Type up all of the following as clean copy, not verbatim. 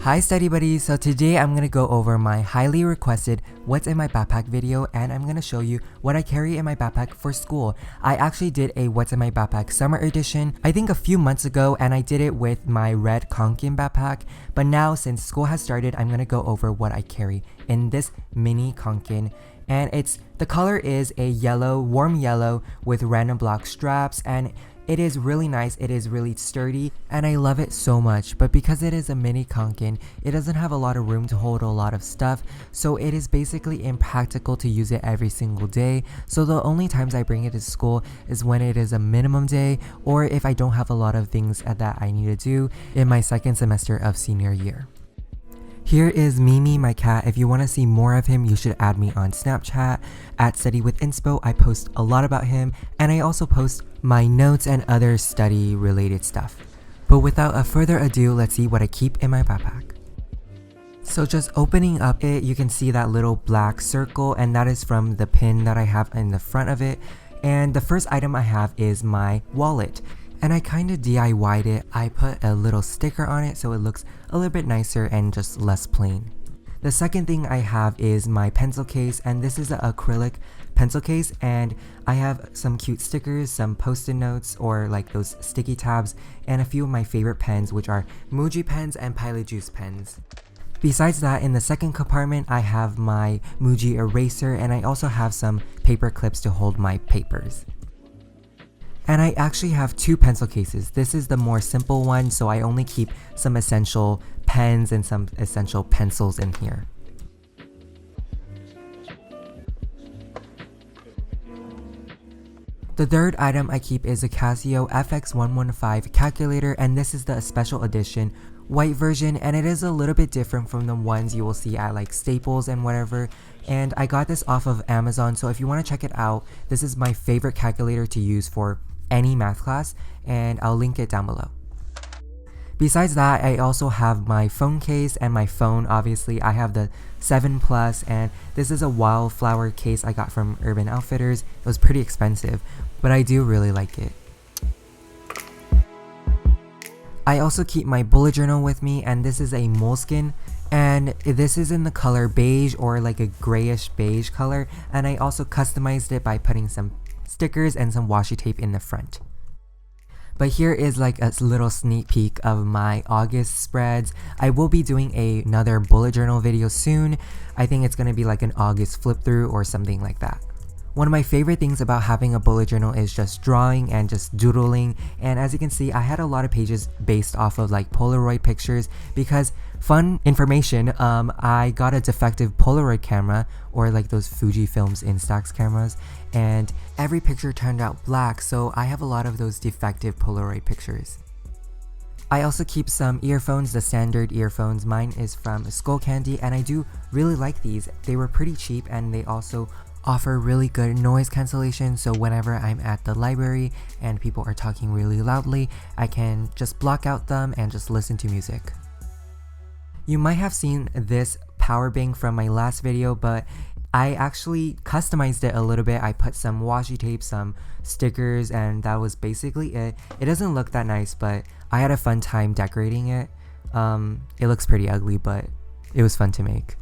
Hi study buddies, so today I'm going to go over my highly requested what's in my backpack video, and I'm going to show you what I carry in my backpack for school. I actually did a what's in my backpack summer edition I think a few months ago, and I did it with my red Kanken backpack, but now since school has started, I'm going to go over what I carry in this mini Kanken. And the color is a yellow, warm yellow with random black straps, and it is really nice, it is really sturdy, and I love it so much. But because it is a mini Kanken, it doesn't have a lot of room to hold a lot of stuff, so it is basically impractical to use it every single day. So the only times I bring it to school is when it is a minimum day, or if I don't have a lot of things that I need to do in my second semester of senior year. Here is Mimi, my cat. If you want to see more of him, you should add me on Snapchat at StudyWithInspo. I post a lot about him, and I also post my notes and other study related stuff. But without a further ado, let's see what I keep in my backpack. So just opening up it, you can see that little black circle, and that is from the pin that I have in the front of it. And the first item I have is my wallet. And I kind of DIY'd it. I put a little sticker on it so it looks a little bit nicer and just less plain. The second thing I have is my pencil case, and this is an acrylic pencil case, and I have some cute stickers, some post-it notes or like those sticky tabs, and a few of my favorite pens, which are Muji pens and Pilot Juice pens. Besides that, in the second compartment, I have my Muji eraser, and I also have some paper clips to hold my papers. And I actually have two pencil cases. This is the more simple one, so I only keep some essential pens and some essential pencils in here. The third item I keep is a Casio FX115 calculator, and this is the special edition white version, and it is a little bit different from the ones you will see at like Staples and whatever. And I got this off of Amazon, so if you want to check it out, this is my favorite calculator to use for any math class, and I'll link it down below. Besides that, I also have my phone case and my phone. Obviously, I have the 7 Plus, and this is a wildflower case I got from Urban Outfitters. It was pretty expensive, but I do really like it. I also keep my bullet journal with me, and this is a moleskin, and this is in the color beige or like a grayish beige color, and I also customized it by putting some stickers and some washi tape in the front. But here is like a little sneak peek of my August spreads. I will be doing another bullet journal video soon. I think it's going to be like an August flip through or something like that. One of my favorite things about having a bullet journal is just drawing and just doodling, and as you can see, I had a lot of pages based off of like Polaroid pictures because fun information, I got a defective Polaroid camera, or like those Fujifilm's Instax cameras, and every picture turned out black, so I have a lot of those defective Polaroid pictures. I also keep some earphones, the standard earphones. Mine is from Skullcandy, and I do really like these. They were pretty cheap, and they also offer really good noise cancellation, so whenever I'm at the library and people are talking really loudly, I can just block out them and just listen to music. You might have seen this power bank from my last video, but I actually customized it a little bit. I put some washi tape, some stickers, and that was basically it. It doesn't look that nice, but I had a fun time decorating it. It looks pretty ugly, but it was fun to make.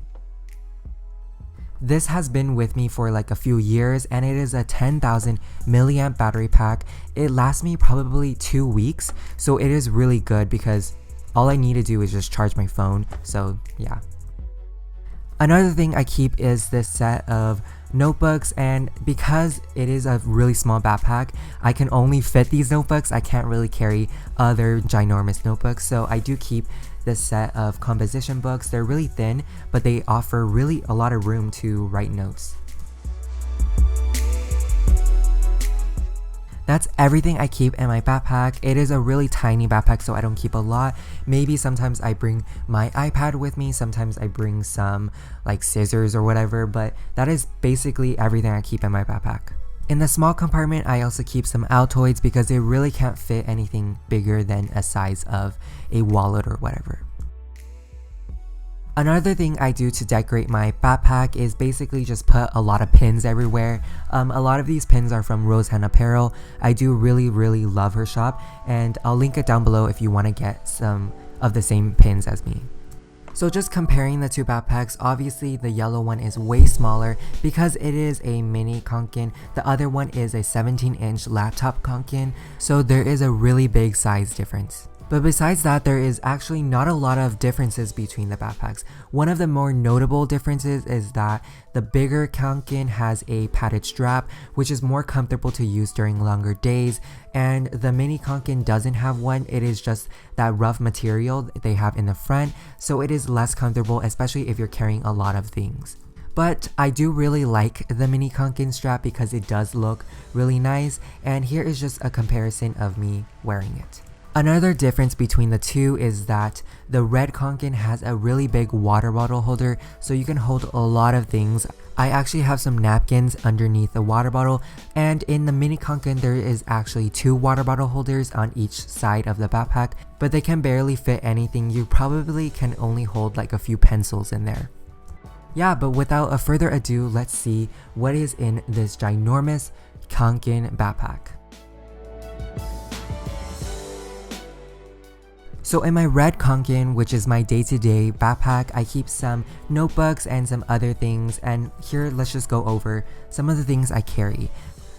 This has been with me for like a few years, and it is a 10,000 milliamp battery pack. It lasts me probably 2 weeks, so it is really good because all I need to do is just charge my phone, so yeah. Another thing I keep is this set of notebooks, and because it is a really small backpack, I can only fit these notebooks. I can't really carry other ginormous notebooks, so I do keep this set of composition books. They're really thin, but they offer really a lot of room to write notes. That's everything I keep in my backpack. It is a really tiny backpack, so I don't keep a lot. Maybe sometimes I bring my iPad with me, sometimes I bring some like scissors or whatever, but that is basically everything I keep in my backpack. In the small compartment, I also keep some Altoids because they really can't fit anything bigger than a size of a wallet or whatever. Another thing I do to decorate my backpack is basically just put a lot of pins everywhere. A lot of these pins are from Rosehoundapparel. I do really love her shop, and I'll link it down below if you want to get some of the same pins as me. So just comparing the two backpacks, obviously the yellow one is way smaller because it is a mini Kanken. The other one is a 17-inch laptop Kanken, so there is a really big size difference. But besides that, there is actually not a lot of differences between the backpacks. One of the more notable differences is that the bigger Kanken has a padded strap, which is more comfortable to use during longer days, and the mini Kanken doesn't have one. It is just that rough material they have in the front, so it is less comfortable, especially if you're carrying a lot of things. But I do really like the mini Kanken strap because it does look really nice, and here is just a comparison of me wearing it. Another difference between the two is that the red Kanken has a really big water bottle holder, so you can hold a lot of things. I actually have some napkins underneath the water bottle, and in the mini Kanken there is actually 2 water bottle holders on each side of the backpack, but they can barely fit anything. You probably can only hold like a few pencils in there. Yeah, but without a further ado, let's see what is in this ginormous Kanken backpack. So in my red Kanken, which is my day-to-day backpack, I keep some notebooks and some other things, and here let's just go over some of the things I carry.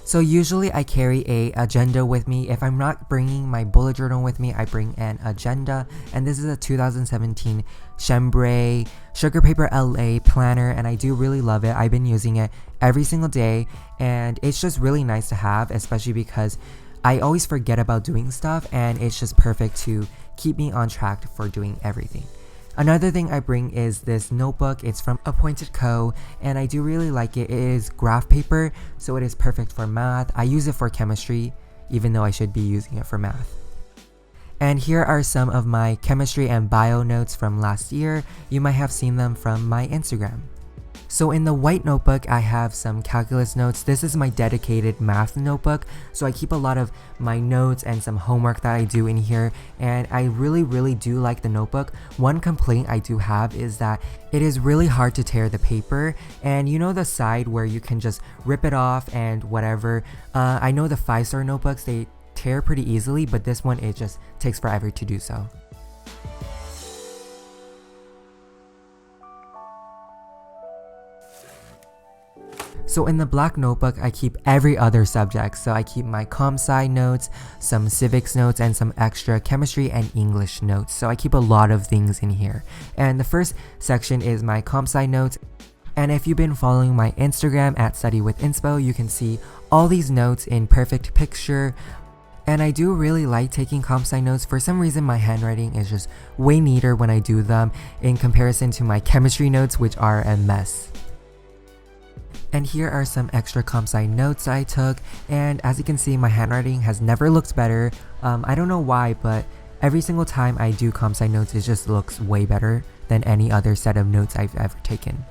So usually I carry a agenda with me. If I'm not bringing my bullet journal with me, I bring an agenda, and this is a 2017 Chambray Sugar Paper LA planner, and I do really love it. I've been using it every single day, and it's just really nice to have, especially because I always forget about doing stuff, and it's just perfect to keep me on track for doing everything. Another thing I bring is this notebook. It's from Appointed Co, and I do really like it. It is graph paper, so it is perfect for math. I use it for chemistry, even though I should be using it for math. And here are some of my chemistry and bio notes from last year. You might have seen them from my Instagram. So in the white notebook, I have some calculus notes. This is my dedicated math notebook, so I keep a lot of my notes and some homework that I do in here, and I really do like the notebook. One complaint I do have is that it is really hard to tear the paper, and you know the side where you can just rip it off and whatever. I know the 5-star notebooks, they tear pretty easily, but this one, it just takes forever to do so. So in the black notebook, I keep every other subject. So I keep my comp sci notes, some civics notes, and some extra chemistry and English notes. So I keep a lot of things in here. And the first section is my comp sci notes. And if you've been following my Instagram at StudyWithInspo, you can see all these notes in perfect picture. And I do really like taking comp sci notes. For some reason, my handwriting is just way neater when I do them in comparison to my chemistry notes, which are a mess. And here are some extra comp sci notes I took, and as you can see, my handwriting has never looked better. I don't know why, but every single time I do comp sci notes, it just looks way better than any other set of notes I've ever taken.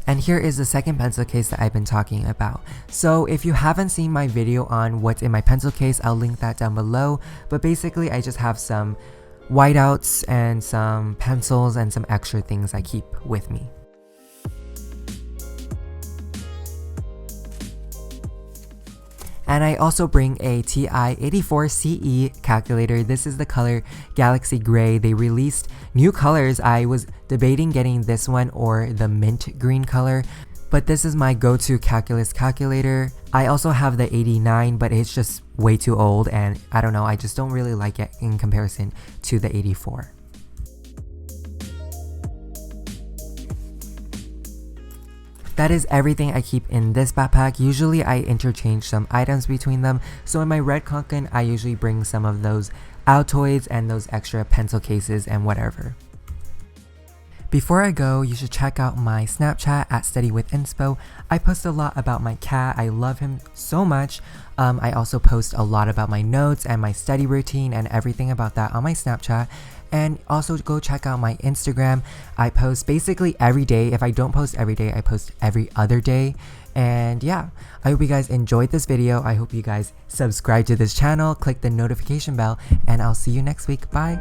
And here is the second pencil case that I've been talking about. So if you haven't seen my video on what's in my pencil case, I'll link that down below. But basically, I just have some whiteouts and some pencils and some extra things I keep with me. And I also bring a TI-84CE calculator. This is the color Galaxy Gray. They released new colors. I was debating getting this one or the mint green color, but this is my go-to calculus calculator. I also have the 89, but it's just way too old, and I don't know, I just don't really like it in comparison to the 84. That is everything I keep in this backpack. Usually I interchange some items between them. So in my red Kanken, I usually bring some of those Altoids and those extra pencil cases and whatever. Before I go, you should check out my Snapchat at StudyWithInspo. I post a lot about my cat. I love him so much. I also post a lot about my notes and my study routine and everything about that on my Snapchat. And also go check out my Instagram. I post basically every day. If I don't post every day, I post every other day. And yeah, I hope you guys enjoyed this video. I hope you guys subscribe to this channel, click the notification bell, and I'll see you next week. Bye!